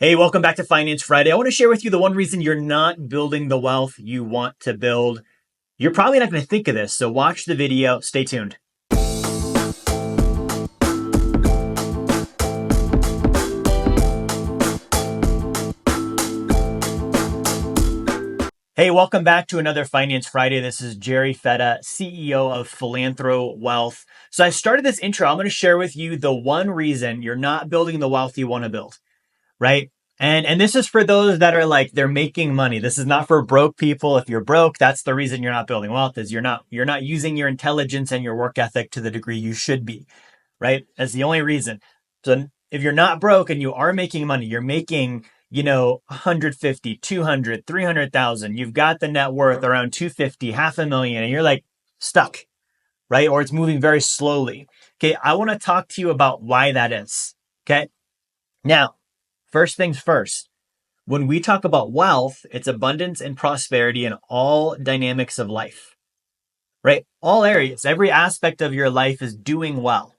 Hey, welcome back to Finance Friday. I want to share with you the one reason you're not building the wealth you want to build. You're probably not going to think of this, so watch the video. Stay tuned. Hey, welcome back to another Finance Friday. This is Jerry Fetta, CEO of Philanthro Wealth. So I started this intro. I'm going to share with you the one reason you're not building the wealth you want to build, right? And this is for those that are like, they're making money. This is not for broke people. If you're broke, that's the reason you're not building wealth, is you're not using your intelligence and your work ethic to the degree you should be, right? That's the only reason. So if you're not broke and you are making money, you're making, 150, 200, 300,000, you've got the net worth around 250, half a million, and you're like stuck, right? Or it's moving very slowly. Okay. I want to talk to you about why that is. Okay. Now, first things first, when we talk about wealth, it's abundance and prosperity in all dynamics of life, right? All areas, every aspect of your life is doing well,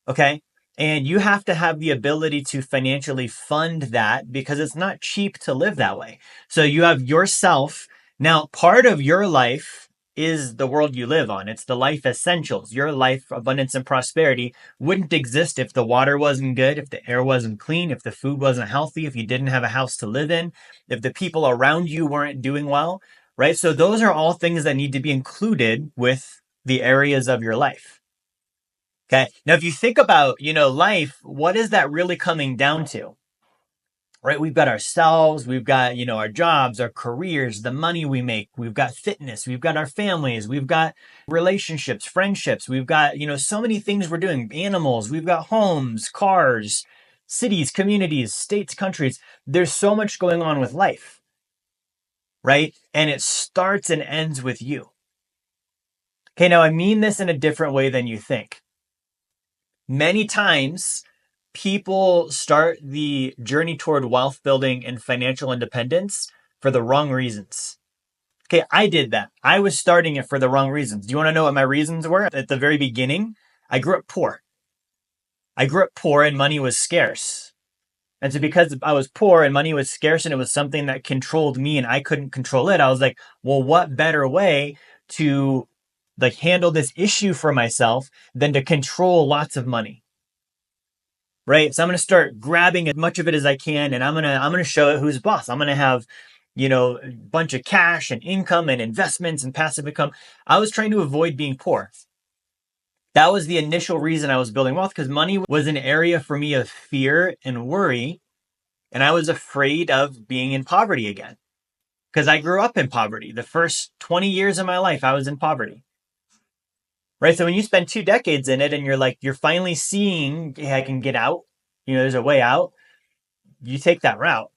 okay? And you have to have the ability to financially fund that because it's not cheap to live that way. So you have yourself. Now, part of your life is the world you live on. It's the life essentials. Your life, abundance and prosperity wouldn't exist if the water wasn't good, if the air wasn't clean, if the food wasn't healthy, if you didn't have a house to live in, if the people around you weren't doing well, right? So those are all things that need to be included with the areas of your life. Okay. Now, if you think about, life, what is that really coming down to? Right? We've got ourselves, we've got, our jobs, our careers, the money we make, we've got fitness, we've got our families, we've got relationships, friendships, we've got, so many things we're doing, animals, we've got homes, cars, cities, communities, states, countries. There's so much going on with life, right? And it starts and ends with you. Okay. Now I mean this in a different way than you think. Many times, people start the journey toward wealth building and financial independence for the wrong reasons. Okay, I did that. I was starting it for the wrong reasons. Do you want to know what my reasons were? At the very beginning, I grew up poor. And money was scarce. And so because I was poor and money was scarce and it was something that controlled me and I couldn't control it, I was like, well, what better way to handle this issue for myself than to control lots of money? Right. So I'm going to start grabbing as much of it as I can. And I'm going to show it who's boss. I'm going to have, a bunch of cash and income and investments and passive income. I was trying to avoid being poor. That was the initial reason I was building wealth, because money was an area for me of fear and worry. And I was afraid of being in poverty again, because I grew up in poverty. The first 20 years of my life, I was in poverty. Right. So when you spend 2 decades in it and you're finally seeing, hey, I can get out, there's a way out, you take that route.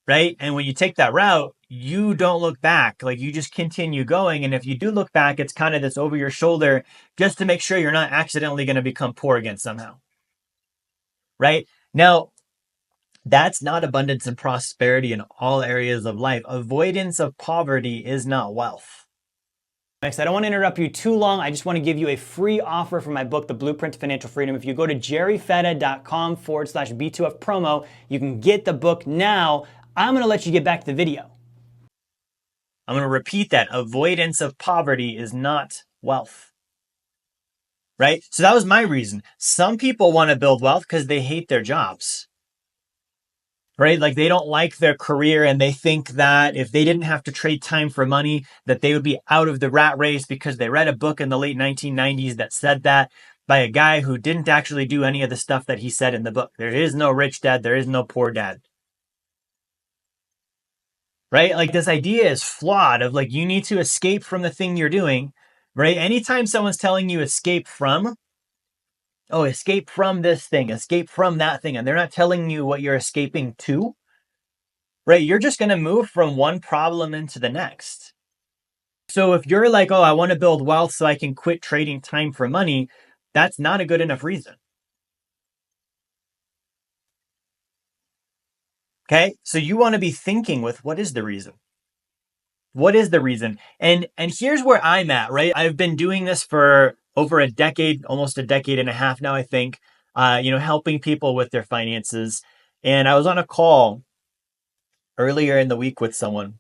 Right. And when you take that route, you don't look back. You just continue going. And if you do look back, it's kind of this over your shoulder just to make sure you're not accidentally going to become poor again somehow. Right. Now, that's not abundance and prosperity in all areas of life. Avoidance of poverty is not wealth. Next, I don't want to interrupt you too long. I just want to give you a free offer for my book, The Blueprint to Financial Freedom. If you go to jerryfetta.com/B2F promo, you can get the book now. I'm going to let you get back to the video. I'm going to repeat that. Avoidance of poverty is not wealth. Right? So that was my reason. Some people want to build wealth because they hate their jobs. Right? They don't like their career and they think that if they didn't have to trade time for money, that they would be out of the rat race because they read a book in the late 1990s that said that by a guy who didn't actually do any of the stuff that he said in the book. There is no rich dad. There is no poor dad. Right? This idea is flawed of you need to escape from the thing you're doing, right? Anytime someone's telling you escape from this thing, escape from that thing, and they're not telling you what you're escaping to, right? You're just going to move from one problem into the next. So if you're like, oh, I want to build wealth so I can quit trading time for money, that's not a good enough reason. Okay. So you want to be thinking with what is the reason? What is the reason? And here's where I'm at, right? I've been doing this for over a decade, almost a decade and a half now, I think, helping people with their finances. And I was on a call earlier in the week with someone,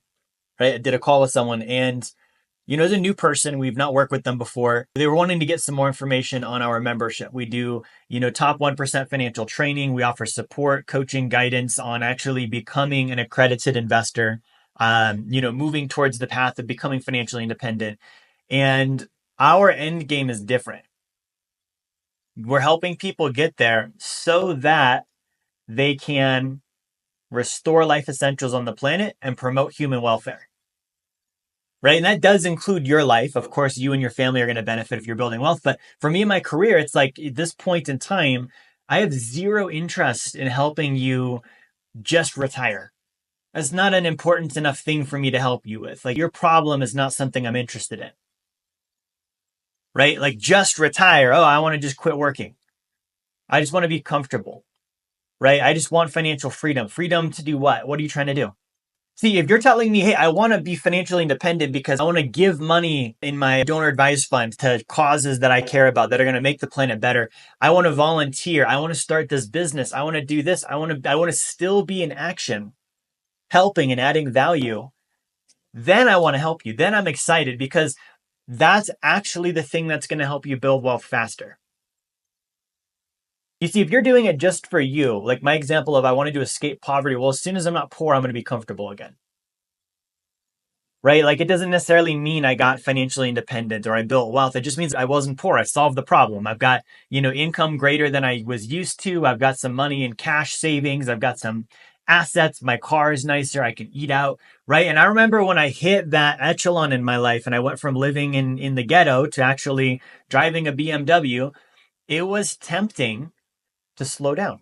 right? I did a call with someone and as a new person, we've not worked with them before. They were wanting to get some more information on our membership. We do, top 1% financial training. We offer support, coaching, guidance on actually becoming an accredited investor, moving towards the path of becoming financially independent. And our end game is different. We're helping people get there so that they can restore life essentials on the planet and promote human welfare. Right. And that does include your life. Of course, you and your family are going to benefit if you're building wealth. But for me in my career, it's like at this point in time, I have zero interest in helping you just retire. That's not an important enough thing for me to help you with. Like your problem is not something I'm interested in. Right. Like just retire. Oh, I want to just quit working. I just want to be comfortable. Right. I just want financial freedom. Freedom to do what? What are you trying to do? See, if you're telling me, hey, I want to be financially independent because I want to give money in my donor advised fund to causes that I care about that are going to make the planet better. I want to volunteer. I want to start this business. I want to do this. I want to still be in action, helping and adding value. Then I want to help you. Then I'm excited because that's actually the thing that's going to help you build wealth faster. You see, if you're doing it just for you, like my example of I wanted to escape poverty, well, as soon as I'm not poor, I'm going to be comfortable again. Right? Like it doesn't necessarily mean I got financially independent or I built wealth. It just means I wasn't poor. I solved the problem. I've got, income greater than I was used to. I've got some money in cash savings. I've got some assets. My car is nicer. I can eat out. Right. And I remember when I hit that echelon in my life and I went from living in the ghetto to actually driving a BMW, it was tempting to slow down.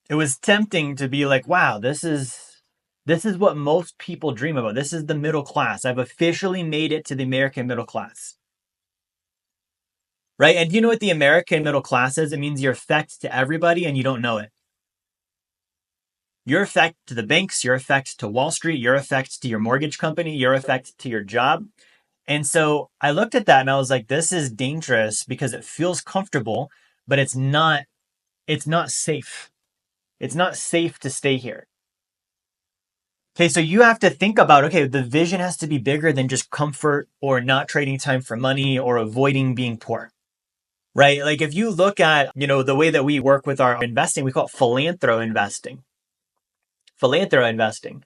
It was tempting to be like, wow, this is what most people dream about. This is the middle class. I've officially made it to the American middle class. Right? And do you know what the American middle class is? It means you're effect to everybody and you don't know it. Your effect to the banks, your effect to Wall Street, your effect to your mortgage company, your effect to your job. And so I looked at that and I was like, this is dangerous because it feels comfortable, but it's not safe. It's not safe to stay here. Okay, so you have to think about, okay, the vision has to be bigger than just comfort or not trading time for money or avoiding being poor, right? Like if you look at, the way that we work with our investing, we call it philanthro investing. Philanthro investing,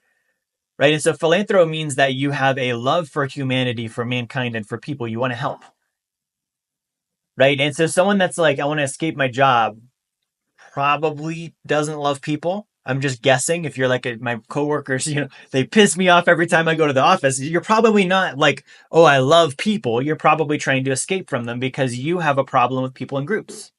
right? And so philanthro means that you have a love for humanity, for mankind, and for people you want to help, right? And so someone that's like, I want to escape my job, probably doesn't love people. I'm just guessing. If you're like my coworkers, they piss me off every time I go to the office. You're probably not like, oh, I love people. You're probably trying to escape from them because you have a problem with people in groups.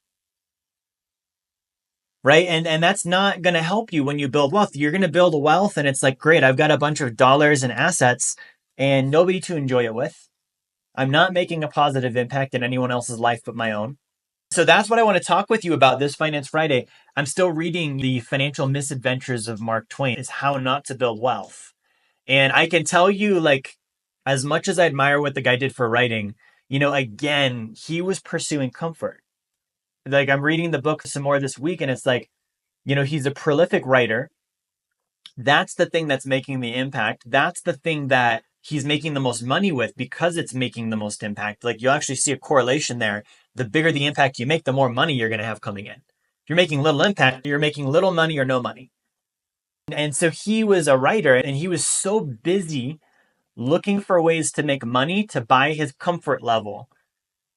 Right. And that's not going to help you when you build wealth. You're going to build wealth and it's like, great, I've got a bunch of dollars and assets and nobody to enjoy it with. I'm not making a positive impact in anyone else's life but my own. So that's what I want to talk with you about this Finance Friday. I'm still reading The Financial Misadventures of Mark Twain, is How Not to Build Wealth. And I can tell you, like, as much as I admire what the guy did for writing, again, he was pursuing comfort. Like, I'm reading the book some more this week, and it's like, he's a prolific writer. That's the thing that's making the impact. That's the thing that he's making the most money with because it's making the most impact. Like you actually see a correlation there. The bigger the impact you make, the more money you're going to have coming in. If you're making little impact, you're making little money or no money. And so he was a writer and he was so busy looking for ways to make money to buy his comfort level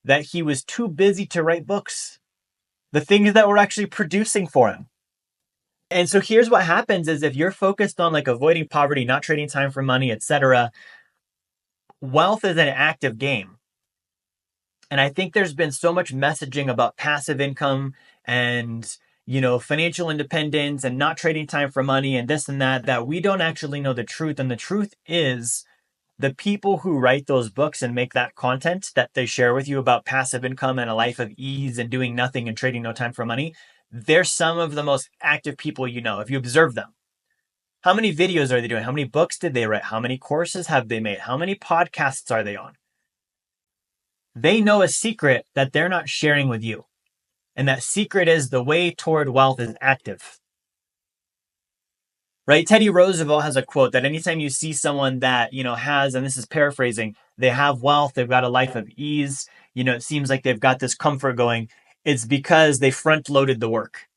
that he was too busy to write books, the things that were actually producing for him. And so here's what happens is if you're focused on like avoiding poverty, not trading time for money, etc., wealth is an active game. And I think there's been so much messaging about passive income and, financial independence and not trading time for money and this and that we don't actually know the truth. And the truth is the people who write those books and make that content that they share with you about passive income and a life of ease and doing nothing and trading no time for money, they're some of the most active people you know if you observe them. How many videos are they doing? How many books did they write? How many courses have they made? How many podcasts are they on? They know a secret that they're not sharing with you. And that secret is the way toward wealth is active. right? Teddy Roosevelt has a quote that anytime you see someone that, has, and this is paraphrasing, they have wealth, they've got a life of ease, it seems like they've got this comfort going. It's because they front loaded the work.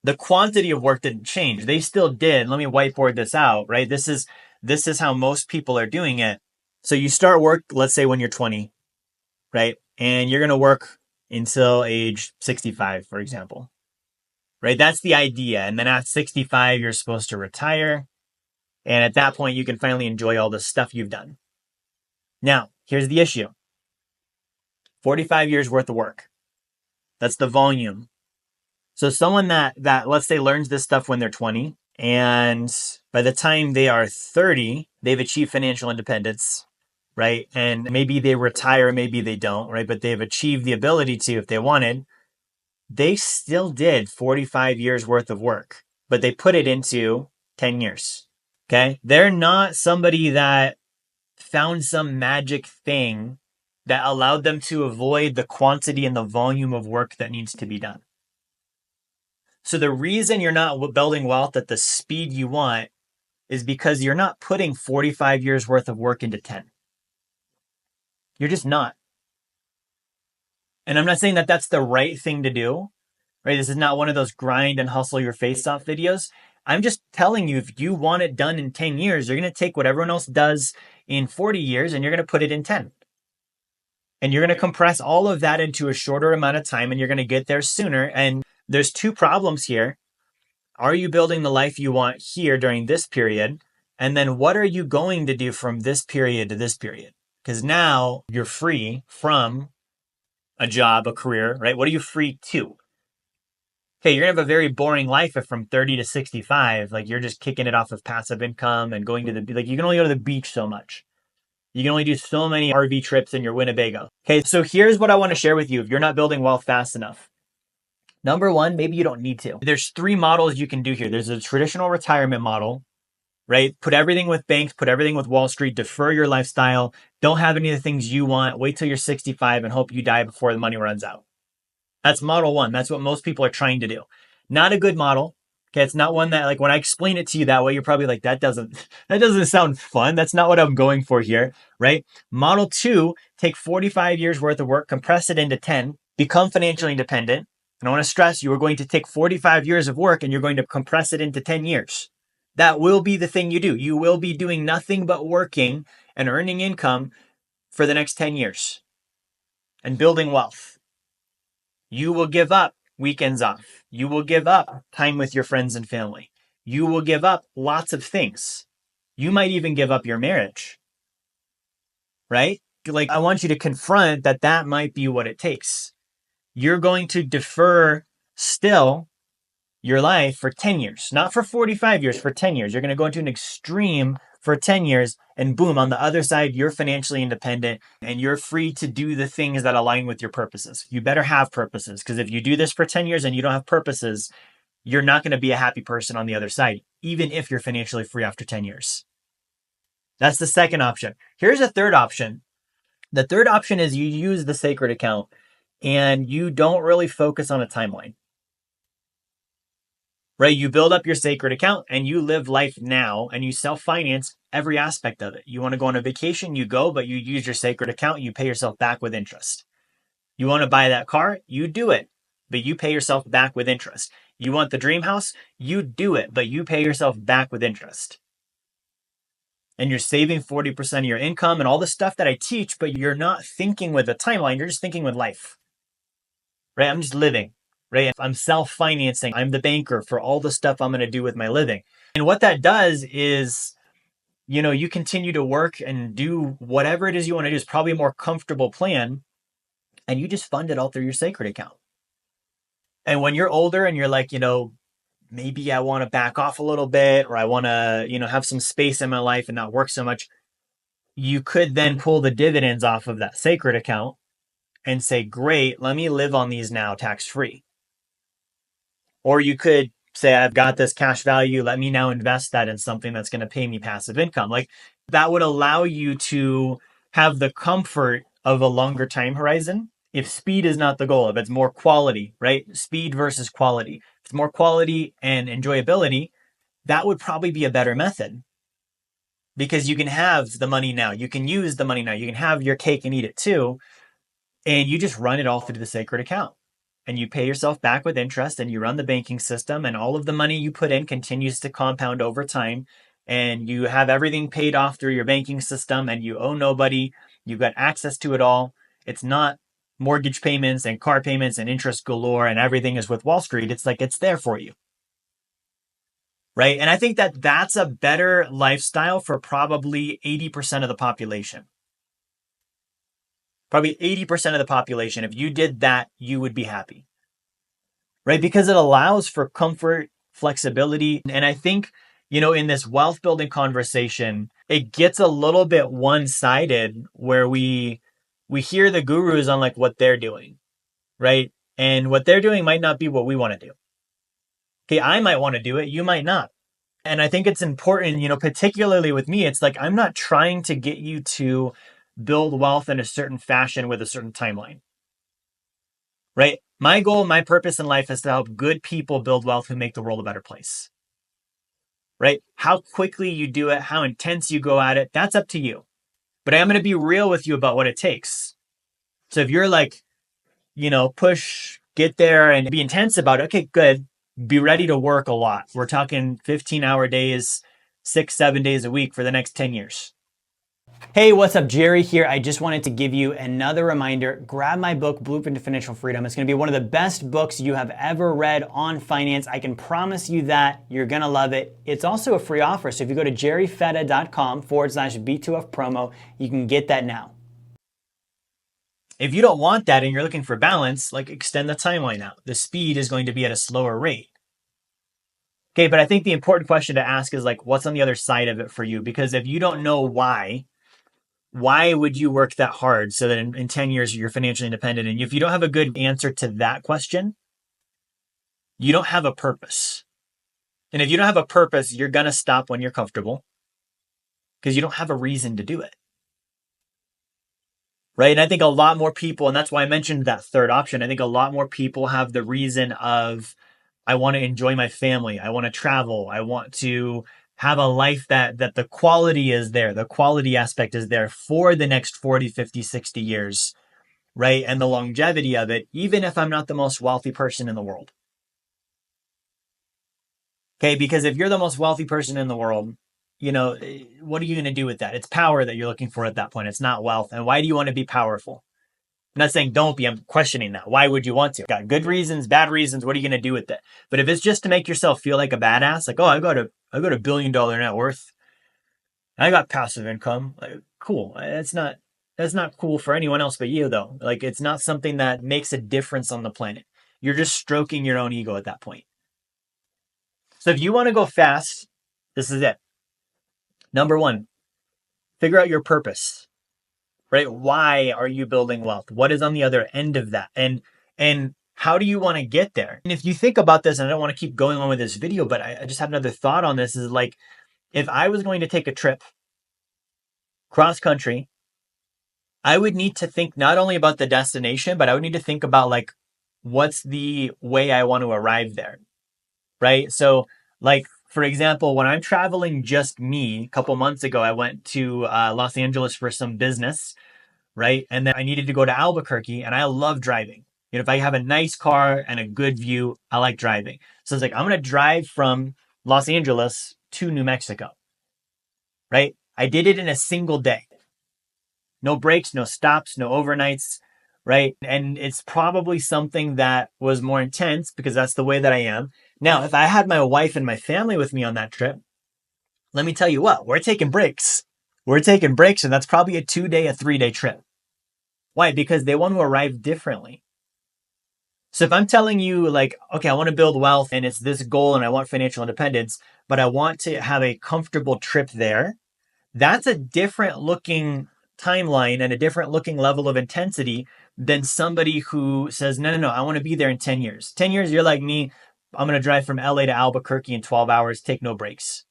The quantity of work didn't change. They still did. Let me whiteboard this out, right? This is how most people are doing it. So you start work, let's say when you're 20, right? And you're going to work until age 65, for example, right? That's the idea. And then at 65, you're supposed to retire. And at that point, you can finally enjoy all the stuff you've done. Now, here's the issue. 45 years worth of work. That's the volume. So someone that let's say learns this stuff when they're 20, and by the time they are 30, they've achieved financial independence, right? And maybe they retire, maybe they don't, right? But they've achieved the ability to, if they wanted. They still did 45 years worth of work, but they put it into 10 years. Okay? They're not somebody that found some magic thing that allowed them to avoid the quantity and the volume of work that needs to be done. So the reason you're not building wealth at the speed you want is because you're not putting 45 years worth of work into 10. You're just not. And I'm not saying that that's the right thing to do, right? This is not one of those grind and hustle your face off videos. I'm just telling you, if you want it done in 10 years, you're going to take what everyone else does in 40 years and you're going to put it in 10. And you're going to compress all of that into a shorter amount of time and you're going to get there sooner. And there's two problems here. Are you building the life you want here during this period? And then what are you going to do from this period to this period? Because now you're free from a job, a career, right? What are you free to? Okay, you're going to have a very boring life if from 30 to 65, like you're just kicking it off of passive income and going to like you can only go to the beach so much. You can only do so many RV trips in your Winnebago. Okay, so here's what I want to share with you if you're not building wealth fast enough. Number one, maybe you don't need to. There's three models you can do here. There's a traditional retirement model, right? Put everything with banks, put everything with Wall Street, defer your lifestyle. Don't have any of the things you want. Wait till you're 65 and hope you die before the money runs out. That's model one. That's what most people are trying to do. Not a good model. Okay, it's not one that, like, when I explain it to you that way, you're probably like, that doesn't sound fun. That's not what I'm going for here, right? Model two, take 45 years worth of work, compress it into 10, become financially independent. And I want to stress, you are going to take 45 years of work and you're going to compress it into 10 years. That will be the thing you do. You will be doing nothing but working and earning income for the next 10 years and building wealth. You will give up weekends off. You will give up time with your friends and family. You will give up lots of things. You might even give up your marriage, right? Like, I want you to confront that might be what it takes. You're going to defer still your life for 10 years, not for 45 years, for 10 years. You're going to go into an extreme for 10 years and boom, on the other side, you're financially independent and you're free to do the things that align with your purposes. You better have purposes, because if you do this for 10 years and you don't have purposes, you're not going to be a happy person on the other side, even if you're financially free after 10 years. That's the second option. Here's a third option. The third option is you use the sacred account and you don't really focus on a timeline. Right? You build up your sacred account and you live life now and you self-finance every aspect of it. You want to go on a vacation, you go, but you use your sacred account, you pay yourself back with interest. You want to buy that car, you do it, but you pay yourself back with interest. You want the dream house, you do it, but you pay yourself back with interest. And you're saving 40% of your income and all the stuff that I teach, but you're not thinking with a timeline, you're just thinking with life. Right? I'm just living. Right? I'm self-financing. I'm the banker for all the stuff I'm going to do with my living. And what that does is, you continue to work and do whatever it is you want to do. It's probably a more comfortable plan. And you just fund it all through your sacred account. And when you're older and you're like, maybe I want to back off a little bit, or I want to, have some space in my life and not work so much, you could then pull the dividends off of that sacred account and say, great, let me live on these now tax-free. Or you could say, I've got this cash value. Let me now invest that in something that's going to pay me passive income. Like, that would allow you to have the comfort of a longer time horizon. If speed is not the goal, if it's more quality, right? Speed versus quality. If more quality and enjoyability, that would probably be a better method because you can have the money now. You can use the money now. You can have your cake and eat it too. And you just run it all through the sacred account and you pay yourself back with interest and you run the banking system and all of the money you put in continues to compound over time. And you have everything paid off through your banking system and you owe nobody. You've got access to it all. It's not mortgage payments and car payments and interest galore and everything is with Wall Street. It's like it's there for you. Right. And I think that that's a better lifestyle for probably 80% of the population. Probably 80% of the population. If you did that, you would be happy. Right. Because it allows for comfort, flexibility. And I think, in this wealth building conversation, it gets a little bit one-sided where we hear the gurus on like what they're doing. Right. And what they're doing might not be what we want to do. Okay, I might want to do it. You might not. And I think it's important, particularly with me, it's like I'm not trying to get you to build wealth in a certain fashion with a certain timeline. Right? My goal, my purpose in life is to help good people build wealth who make the world a better place. Right? How quickly you do it, how intense you go at it, that's up to you. But I'm going to be real with you about what it takes. So if you're like, push, get there and be intense about it, okay, good. Be ready to work a lot. We're talking 15-hour days, 6-7 days a week for the next 10 years. Hey, what's up? Jerry here. I just wanted to give you another reminder. Grab my book, Blueprint to Financial Freedom. It's going to be one of the best books you have ever read on finance. I can promise you that. You're going to love it. It's also a free offer. So if you go to jerryfetta.com/B2F promo, you can get that now. If you don't want that and you're looking for balance, like extend the timeline out. The speed is going to be at a slower rate. Okay, but I think the important question to ask is like, what's on the other side of it for you? Because if you don't know why would you work that hard so that in 10 years you're financially independent? And if you don't have a good answer to that question, you don't have a purpose. And if you don't have a purpose, you're going to stop when you're comfortable because you don't have a reason to do it. Right? And I think a lot more people, and that's why I mentioned that third option, I think a lot more people have the reason of, I want to enjoy my family. I want to travel. I want to have a life that the quality is there. The quality aspect is there for the next 40, 50, 60 years, right? And the longevity of it, even if I'm not the most wealthy person in the world. Okay, because if you're the most wealthy person in the world, what are you going to do with that? It's power that you're looking for at that point. It's not wealth. And why do you want to be powerful? I'm not saying don't be, I'm questioning that. Why would you want to? Got good reasons, bad reasons. What are you going to do with it? But if it's just to make yourself feel like a badass, like, oh, I got $1 billion net worth. I got passive income. Like, cool. That's not cool for anyone else but you though. Like it's not something that makes a difference on the planet. You're just stroking your own ego at that point. So if you want to go fast, this is it. Number one, figure out your purpose. Right? Why are you building wealth? What is on the other end of that? And how do you want to get there? And if you think about this, and I don't want to keep going on with this video, but I just had another thought on this, is like, if I was going to take a trip cross country, I would need to think not only about the destination, but I would need to think about like, what's the way I want to arrive there? Right? So like, for example, when I'm traveling just me, a couple months ago, I went to Los Angeles for some business, right? And then I needed to go to Albuquerque, and I love driving. If I have a nice car and a good view, I like driving. So it's like, I'm going to drive from Los Angeles to New Mexico, right? I did it in a single day. No breaks, no stops, no overnights, right? And it's probably something that was more intense because that's the way that I am. Now, if I had my wife and my family with me on that trip, let me tell you what, we're taking breaks. We're taking breaks, and that's probably a 2-day, a 3-day trip. Why? Because they want to arrive differently. So if I'm telling you like, okay, I want to build wealth and it's this goal and I want financial independence, but I want to have a comfortable trip there, that's a different looking timeline and a different looking level of intensity than somebody who says, no, I want to be there in 10 years. 10 years, you're like me. I'm going to drive from LA to Albuquerque in 12 hours, take no breaks.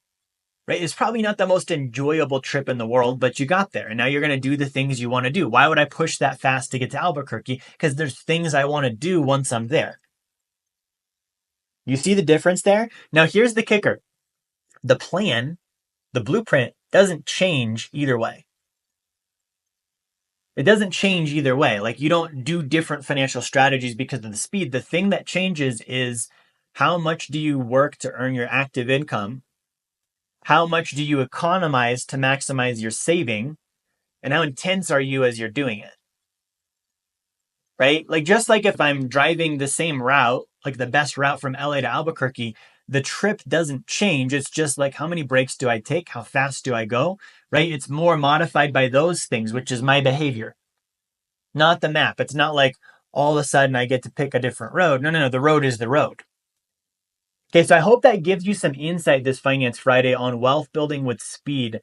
Right? It's probably not the most enjoyable trip in the world, but you got there and now you're going to do the things you want to do. Why would I push that fast to get to Albuquerque? Because there's things I want to do once I'm there. You see the difference there? Now, here's the kicker. The plan, the blueprint, doesn't change either way. It doesn't change either way. Like, you don't do different financial strategies because of the speed. The thing that changes is how much do you work to earn your active income? How much do you economize to maximize your saving? And how intense are you as you're doing it? Right? Like, just like if I'm driving the same route, like the best route from LA to Albuquerque, the trip doesn't change. It's just like, how many breaks do I take? How fast do I go? Right? It's more modified by those things, which is my behavior, not the map. It's not like all of a sudden I get to pick a different road. No. The road is the road. Okay, so I hope that gives you some insight this Finance Friday on wealth building with speed.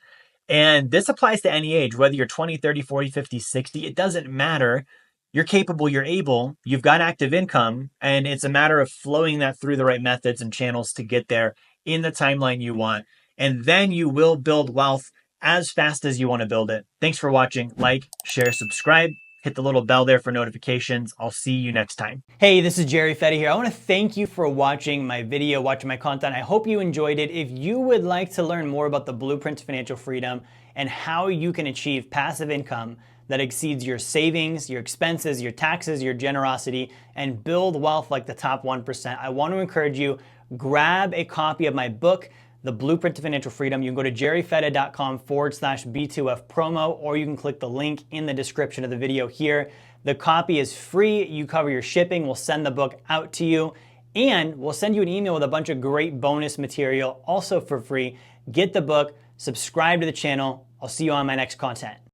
And this applies to any age, whether you're 20, 30, 40, 50, 60, it doesn't matter. You're capable, you're able, you've got active income, and it's a matter of flowing that through the right methods and channels to get there in the timeline you want. And then you will build wealth as fast as you want to build it. Thanks for watching. Like, share, subscribe. Hit the little bell there for notifications. I'll see you next time. Hey, this is Jerry Fetta here. I want to thank you for watching my video, watching my content. I hope you enjoyed it. If you would like to learn more about the blueprint to financial freedom and how you can achieve passive income that exceeds your savings, your expenses, your taxes, your generosity, and build wealth like the top 1%, I want to encourage you, grab a copy of my book, The Blueprint to Financial Freedom. You can go to jerryfetta.com/B2F promo, or you can click the link in the description of the video here. The copy is free. You cover your shipping. We'll send the book out to you, and we'll send you an email with a bunch of great bonus material also for free. Get the book, subscribe to the channel. I'll see you on my next content.